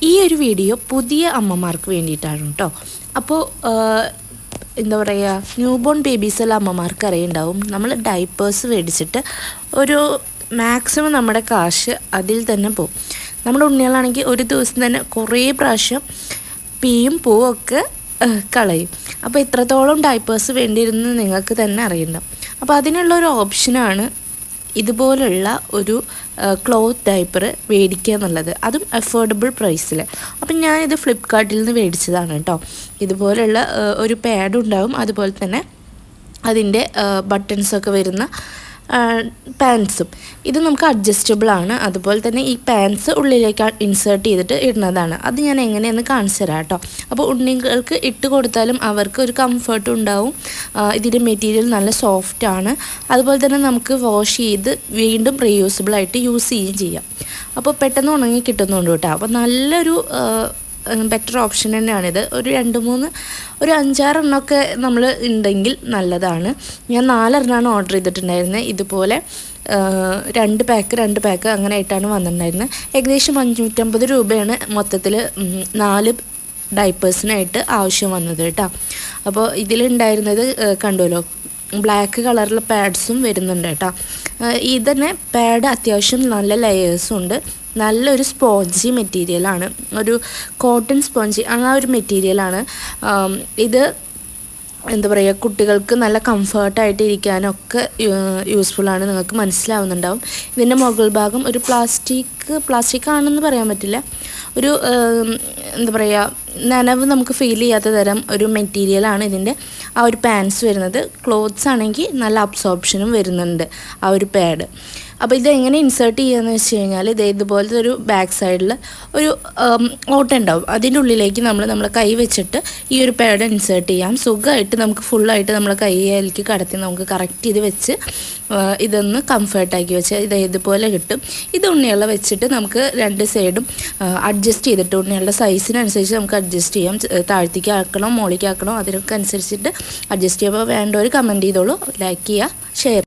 ഈ ഒരു വീഡിയോ പുതിയ അമ്മമാർക്ക് വേണ്ടിയിട്ടാണ് കേട്ടോ. അപ്പോൾ എന്താ പറയുക, ന്യൂ ബോൺ ബേബീസുള്ള അമ്മമാർക്ക് അറിയുണ്ടാവും, നമ്മൾ ഡൈപ്പേഴ്സ് മേടിച്ചിട്ട് ഒരു മാക്സിമം നമ്മുടെ കാശ് അതിൽ തന്നെ പോകും. നമ്മുടെ ഉണ്ണികളാണെങ്കിൽ ഒരു ദിവസം തന്നെ കുറേ പ്രാവശ്യം പീയും പൂവും ഒക്കെ കളയും. അപ്പോൾ ഇത്രത്തോളം ഡൈപ്പേഴ്സ് വേണ്ടിയിരുന്ന് നിങ്ങൾക്ക് തന്നെ അറിയണ്ടാവും. അപ്പോൾ അതിനുള്ളൊരു ഓപ്ഷനാണ് ഇതുപോലുള്ള ഒരു ക്ലോത്ത് ഡൈപ്പർ മേടിക്കുക എന്നുള്ളത്, അതും അഫോർഡബിൾ പ്രൈസിൽ. അപ്പം ഞാനിത് ഫ്ലിപ്കാർട്ടിൽ നിന്ന് മേടിച്ചതാണ് കേട്ടോ. ഇതുപോലുള്ള ഒരു പാഡ് ഉണ്ടാവും, അതുപോലെ തന്നെ അതിൻ്റെ ബട്ടൺസൊക്കെ വരുന്ന പാൻസും. ഇത് നമുക്ക് അഡ്ജസ്റ്റബിൾ ആണ്. അതുപോലെ തന്നെ ഈ പാൻസ് ഉള്ളിലേക്ക് ഇൻസേർട്ട് ചെയ്തിട്ട് ഇടുന്നതാണ്. അത് ഞാൻ എങ്ങനെയെന്ന് കാണിച്ചു തരാം കേട്ടോ. അപ്പോൾ ഉണ്ണികൾക്ക് ഇട്ട് കൊടുത്താലും അവർക്ക് ഒരു കംഫർട്ടും ഉണ്ടാവും. ഇതിൻ്റെ മെറ്റീരിയൽ നല്ല സോഫ്റ്റാണ്. അതുപോലെ തന്നെ നമുക്ക് വാഷ് ചെയ്ത് വീണ്ടും റീയൂസബിളായിട്ട് യൂസ് ചെയ്യുകയും ചെയ്യാം. അപ്പോൾ പെട്ടെന്ന് ഉണങ്ങി കിട്ടുന്നുണ്ട് കേട്ടോ. അപ്പോൾ നല്ലൊരു ബെറ്റർ ഓപ്ഷൻ തന്നെയാണിത്. ഒരു 5-6 എണ്ണമൊക്കെ നമ്മൾ ഉണ്ടെങ്കിൽ നല്ലതാണ്. ഞാൻ 4 എണ്ണമാണ് ഓർഡർ ചെയ്തിട്ടുണ്ടായിരുന്നത്. ഇതുപോലെ 2 പാക്ക് അങ്ങനെ ആയിട്ടാണ് വന്നിട്ടുണ്ടായിരുന്നത്. ഏകദേശം 550 രൂപയാണ് മൊത്തത്തിൽ 4 ഡൈപ്പേഴ്സിനായിട്ട് ആവശ്യം വന്നത് കേട്ടോ. അപ്പോൾ ഇതിലുണ്ടായിരുന്നത് കണ്ടുവല്ലോ, ബ്ലാക്ക് കളറിലെ പാഡ്സും വരുന്നുണ്ട് കേട്ടോ. ഇതന്നെ പാഡ് അത്യാവശ്യം നല്ല ലെയേഴ്സും ഉണ്ട്. നല്ലൊരു സ്പോഞ്ചി മെറ്റീരിയലാണ്, ഒരു കോട്ടൺ സ്പോഞ്ചി ആ ഒരു മെറ്റീരിയലാണ് ഇത്. എന്താ പറയുക, കുട്ടികൾക്ക് നല്ല കംഫർട്ടായിട്ട് ഇരിക്കാനൊക്കെ യൂസ്ഫുള്ളാണ്. നിങ്ങൾക്ക് മനസ്സിലാവുന്നുണ്ടാവും. ഇതിൻ്റെ മുകൾ ഭാഗം ഒരു പ്ലാസ്റ്റിക് ആണെന്ന് പറയാൻ പറ്റില്ല, ഒരു എന്താ പറയുക, നനവ് നമുക്ക് ഫീൽ ചെയ്യാത്ത തരം ഒരു മെറ്റീരിയലാണ് ഇതിൻ്റെ ആ ഒരു പാൻസ് വരുന്നത്. ക്ലോത്ത്സ് ആണെങ്കിൽ നല്ല അബ്സോർപ്ഷനും വരുന്നുണ്ട് ആ ഒരു പാഡ്. അപ്പോൾ ഇതെങ്ങനെ ഇൻസേർട്ട് ചെയ്യുകയെന്ന് വെച്ച് കഴിഞ്ഞാൽ, ഇതുപോലത്തെ ഒരു ബാക്ക് സൈഡിൽ ഒരു ഓട്ട ഉണ്ടാവും. അതിൻ്റെ ഉള്ളിലേക്ക് നമ്മളെ കൈ വെച്ചിട്ട് ഈ ഒരു പാഡ് ഇൻസേർട്ട് ചെയ്യാം. സുഖമായിട്ട് നമുക്ക് ഫുള്ളായിട്ട് നമ്മളെ കൈയിലേക്ക് കടത്തി നമുക്ക് കറക്റ്റ് ചെയ്ത് വെച്ച് ഇതൊന്ന് കംഫർട്ടാക്കി വെച്ച് ഇതുപോലെ കിട്ടും. ഇത് ഉണ്ണികളെ വെച്ചിട്ട് നമുക്ക് 2 സൈഡും അഡ്ജസ്റ്റ് ചെയ്തിട്ട് ഉണ്ണികളുടെ സൈസിനനുസരിച്ച് നമുക്ക് അഡ്ജസ്റ്റ് ചെയ്യാം. താഴ്ത്തേക്ക് ആക്കണോ മുകളിലേക്ക് ആക്കണോ അതിനൊക്കെ അനുസരിച്ചിട്ട് അഡ്ജസ്റ്റ് ചെയ്യുമ്പോൾ വേണ്ടവർ കമൻറ്റ് ചെയ്തോളൂ, ലൈക്ക് ചെയ്യുക, ഷെയർ